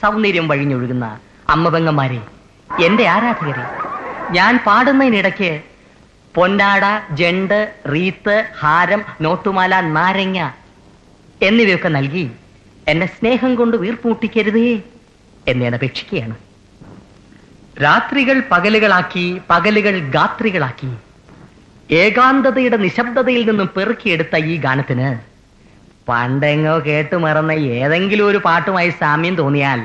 സൗന്ദര്യം വഴിഞ്ഞൊഴുകുന്ന അമ്മപെങ്ങന്മാരെ, എന്റെ ആരാധകരെ, ഞാൻ പാടുന്നതിനിടയ്ക്ക് പൊന്നാട, ജണ്ട്, റീത്ത്, ഹാരം, നോട്ടുമാല, നാരങ്ങ എന്നിവയൊക്കെ നൽകി എന്നെ സ്നേഹം കൊണ്ട് വീർപ്പൂട്ടിക്കരുതേ എന്ന് ഞാൻ അപേക്ഷിക്കുകയാണ്. രാത്രികൾ പകലുകളാക്കി, പകലുകൾ ഗാത്രികളാക്കി, ഏകാന്തതയുടെ നിശബ്ദതയിൽ നിന്നും പെറുക്കിയെടുത്ത ഈ ഗാനത്തിന് പണ്ടെങ്ങോ കേട്ടു മറന്ന ഏതെങ്കിലും ഒരു പാട്ടുമായി സാമ്യം തോന്നിയാൽ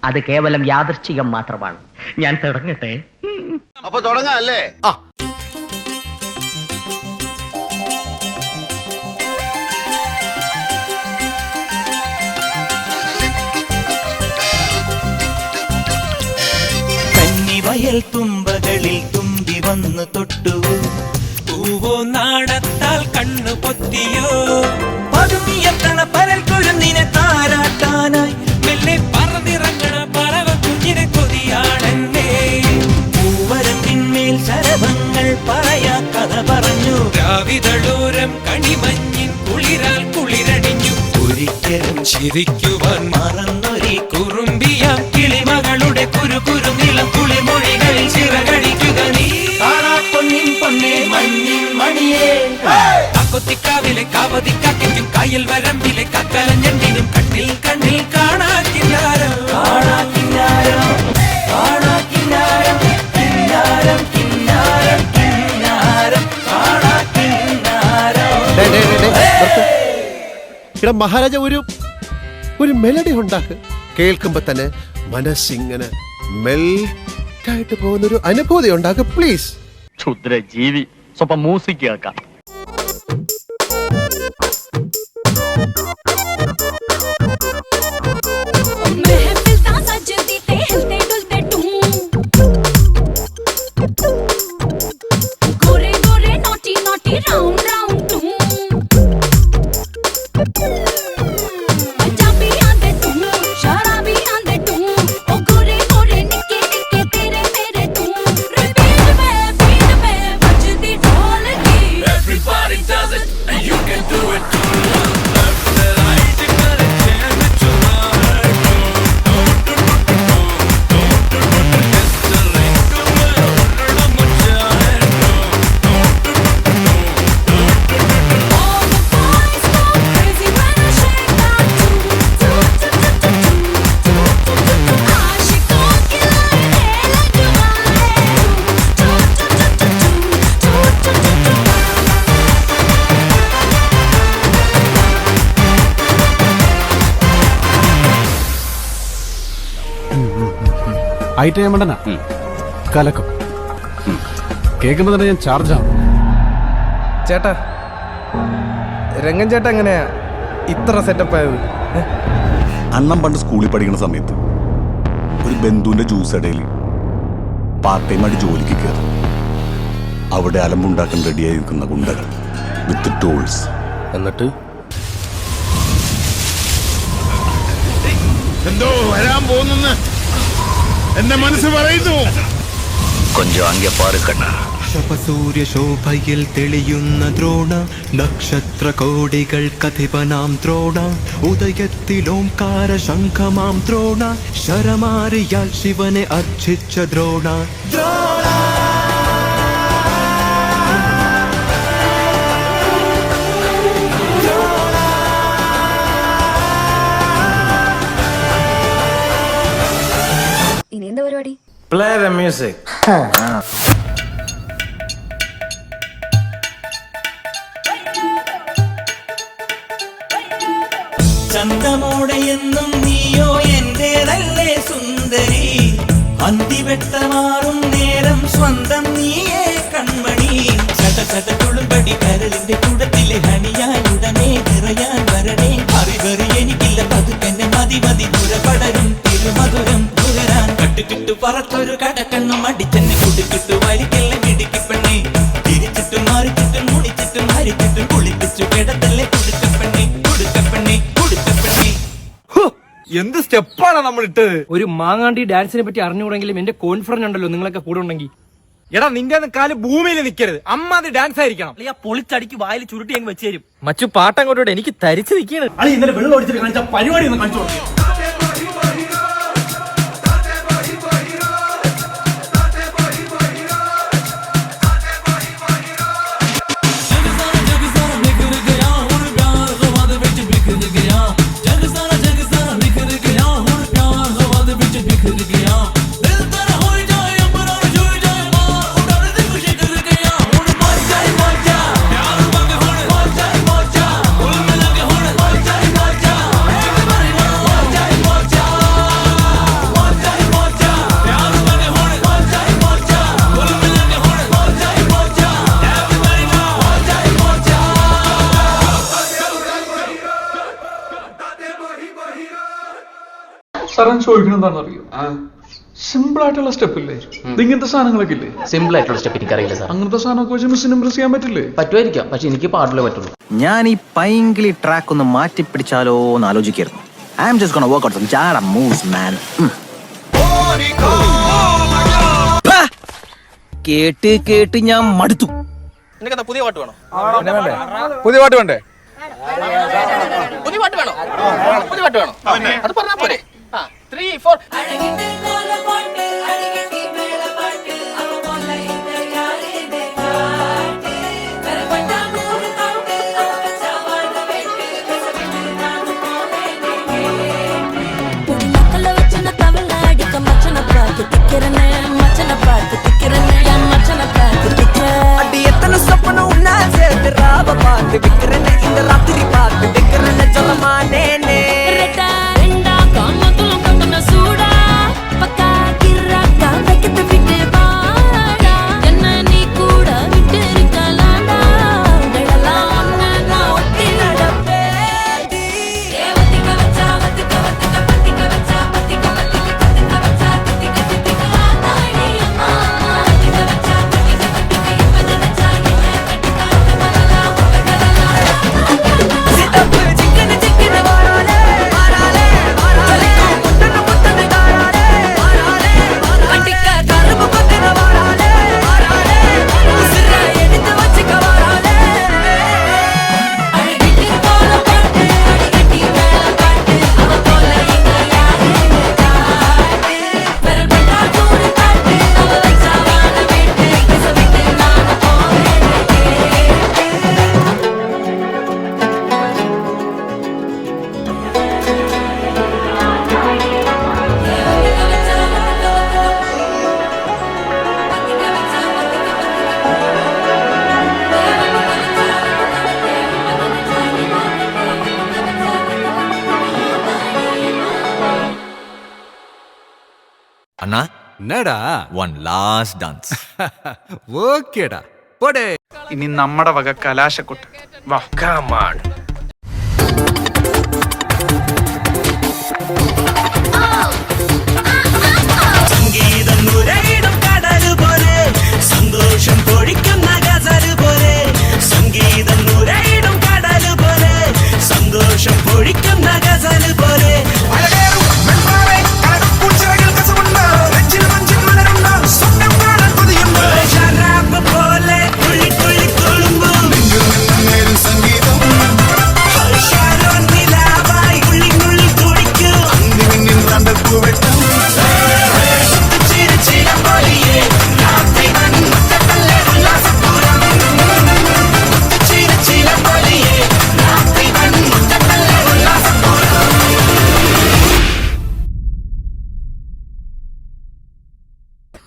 അത് കേവലം യാദൃശ്ചികം മാത്രമാണ്. ഞാൻ തുടങ്ങട്ടെ. അപ്പൊ തുടങ്ങാം അല്ലേ? വയൽ തുമ്പകളിൽ തുമ്പി വന്നു തൊട്ടു, പൂവോ നാടത്താൽ കണ്ണു പൊത്തിയോ, പതുങ്ങിയെത്തണ പരൽ കുരുന്നിനെ താരാട്ടാനായി മെല്ലെ പറന്നിറങ്ങണ പറവ കുഞ്ഞിനെ കൊതിയാണെന്നേ. പൂവരത്തിന്മേൽ ശരഭങ്ങൾ പറയാ കഥ പറഞ്ഞു, രാവിതളൂരം കണിമഞ്ഞിൻ കുളിരാൽ കുളിരണിഞ്ഞു. ഒരിക്കലും ചിരിക്കുവാൻ മറന്നൊരു കുറുമ്പിയാം കിളിമകളുടെ കുരുകുരു നിലം കുളിമൊഴികളിൽ ചിറകടിക്കുക നീ. പൊന്നിൻ പൊന്നേ മഞ്ഞിൻ മണിയേ, കാക്കൊത്തിക്കാവിലെ കാവതിക്കാക്കും കായൽ വരമ്പിലെ കക്കലഞ്ഞണ്ടിനും കണ്ണിൽ കണ്ണിൽ കാണാക്കിന്നാരം കാണാക്കിന്നാരം കാണാക്കിന്നാരം കിന്നാരം കിന്നാരം കിന്നാരം കാണാക്കിന്നാരം. ഇവിടെ മഹാരാജ ഒരു മെലഡി ഉണ്ടാക്ക്, കേൾക്കുമ്പോ തന്നെ മനസ്സിങ്ങനെ മെൽറ്റായിട്ട് പോകുന്നൊരു അനുഭൂതി ഉണ്ടാക്ക് പ്ലീസ്. ക്ഷുദ്ര ജീവി, സ്വപ്പം മ്യൂസിക് കേൾക്കാം. ഐറ്റം വേണ്ടനാ കലക്കും കേൾക്കുമ്പോ തന്നെ ഞാൻ ചാർജ് ആവും. ചേട്ടാ, രംഗൻ ചേട്ടാ എങ്ങനെയാ ഇത്ര സെറ്റപ്പ് ആയത്? അണ്ണം പണ്ട് സ്കൂളിൽ പഠിക്കുന്ന സമയത്ത് ഒരു ബന്ധുവിന്റെ ജ്യൂസ് ഇടയിൽ പാർട്ട് ടൈം ആയിട്ട് ജോലിക്ക് കയറി. അവിടെ അലമ്പുണ്ടാക്കാൻ റെഡിയായി നിൽക്കുന്ന ഗുണ്ടകൾ വിത്ത് ടൂൾസ്. എന്നിട്ട് എന്തോ വരാൻ പോകുന്നെന്ന് എന്റെ മനസ്സ് പറയുന്നു. കൊഞ്ചം അங்கே പാரு കണ്ണാ. ശപസൂര്യ ശോഭയിൽ തെളിയുന്ന ദ്രോണ, നക്ഷത്ര കോടികൾ കഥിപനാം ദ്രോണ, ഉദയത്തിലോംകാര ശംഖമാം ദ്രോണ, ശരമാരിയാൽ ശിവനെ അർച്ചിച്ച ദ്രോണ. ഇനി എന്താ പരിപാടി? Play the music. ചന്തമോടെയെന്നും നീയോ എന്റേതല്ലേ സുന്ദരി, അന്തിവെട്ടമാറും നേരം സ്വന്തം നീയേ കൺമണി. ചത തുളുമ്പടി കരളിന്റെ കുടത്തിലെ ഹണിയായി ഉടനെ നിറയാൻ വരണേ. അറിവറി എനിക്കില്ല പതുക്കെന്നെ മതി മതി പുറപടരും തിരുമധുരം പുകരാൻ. കട്ടുകിട്ടു പറത്തൊരു കടക്കണ്ണും അടിച്ചെന്നെ കുടിച്ചിട്ടു വരിക്കെല്ലാം ഇടുക്കിപ്പെണ്ണേ. തിരിച്ചിട്ടും മാറിച്ചിട്ടും മുടിച്ചിട്ടും ഹരിച്ചിട്ടും കുളിപ്പിച്ചു കിടത്തല്ലേ കുടുക്കപ്പെണ്ണേ കുടുക്കപ്പെണ്ണേ കുടുക്കപ്പെണ്ണേ. എന്ത് സ്റ്റെപ്പാണ് നമ്മൾ ഇട്ടത്? ഒരു മാങ്ങാണ്ടി ഡാൻസിനെ പറ്റി അറിഞ്ഞുകൂടെങ്കിലും എന്റെ കോൺഫിഡൻസ് ഉണ്ടല്ലോ നിങ്ങളൊക്കെ കൂടെ ഉണ്ടെങ്കിൽ. എടാ, നിന്റെ കാല് ഭൂമിയിൽ നിൽക്കരുത്, അമ്മാതി ഡാൻസ് ആയിരിക്കണം. പൊളിച്ചടിക്ക് വായിൽ ചുരുട്ടി അങ്ങ് വെച്ച് തരും. മച്ചു പാട്ടങ്ങോട്ടോടെ എനിക്ക് തരിച്ചു നിൽക്കുകയാണ്. ഇന്നലെ വെള്ളം ഒടിച്ചിട്ട് കാണിച്ച പരിപാടി ഒന്ന് കാണിച്ചു കൊടുക്കും. സാറേ ചോദിക്കണം എന്താണെന്ന് അറിയോ? സിമ്പിൾ ആയിട്ടുള്ള സ്റ്റെപ്പ് ഇല്ലേ? ഇങ്ങനത്തെ സാധനങ്ങളൊക്കെ ഇല്ലേ? സിമ്പിൾ ആയിട്ടുള്ള സ്റ്റെപ്പ് എനിക്കറിയില്ല സാർ. അങ്ങനത്തെ സാധനമൊക്കെ വെച്ച് മിസ്സിന് ഇംപ്രസ് ചെയ്യാൻ പറ്റില്ലേ? പറ്റുമായിരിക്കാം, പക്ഷെ എനിക്ക് പാടില്ലേ പറ്റുള്ളൂ. ഞാൻ ഈ പൈങ്കിളി ട്രാക്ക് ഒന്ന് മാറ്റി പിടിച്ചാലോ എന്ന് ആലോചിക്കായിരുന്നു. I am just gonna work out some ജാഡ മൂവ്സ് മാൻ. കേട്ട് കേട്ട് ഞാൻ മടുത്തു. പുതിയ പാട്ട് വേണോ? പുതിയ പാട്ട് വേണ്ടേ? പുതിയ പാട്ട് വേണോ? പുതിയ പാട്ട് വേണോ? അത് പറഞ്ഞാ പോരെ. 3, 4 അണ്ണാ എന്നടാ വൺ ലാസ്റ്റ് ഡാൻസ്. ഓക്കേടാ പോടേ. ഇനി നമ്മുടെ വക കലാശക്കൊട്ട്. വാ കം ഓൺ. സംഗീതം നുരയിടും കടല് പോലെ, സന്തോഷം പൊഴിക്കുന്ന ഗസല് പോലെ. സംഗീതം നുരയിടും കടല് പോലെ, സന്തോഷം പൊഴിക്കുന്ന ഗസല് പോലെ.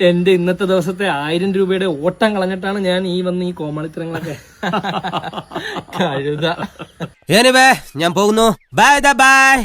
എന്റെ ഇന്നത്തെ ദിവസത്തെ 1000 രൂപയുടെ ഓട്ടം കളഞ്ഞിട്ടാണ് ഞാൻ ഈ വന്ന് ഈ കോമാളിത്തരങ്ങളൊക്കെ കഴുത. ഞാൻ പോകുന്നു. Bye bye.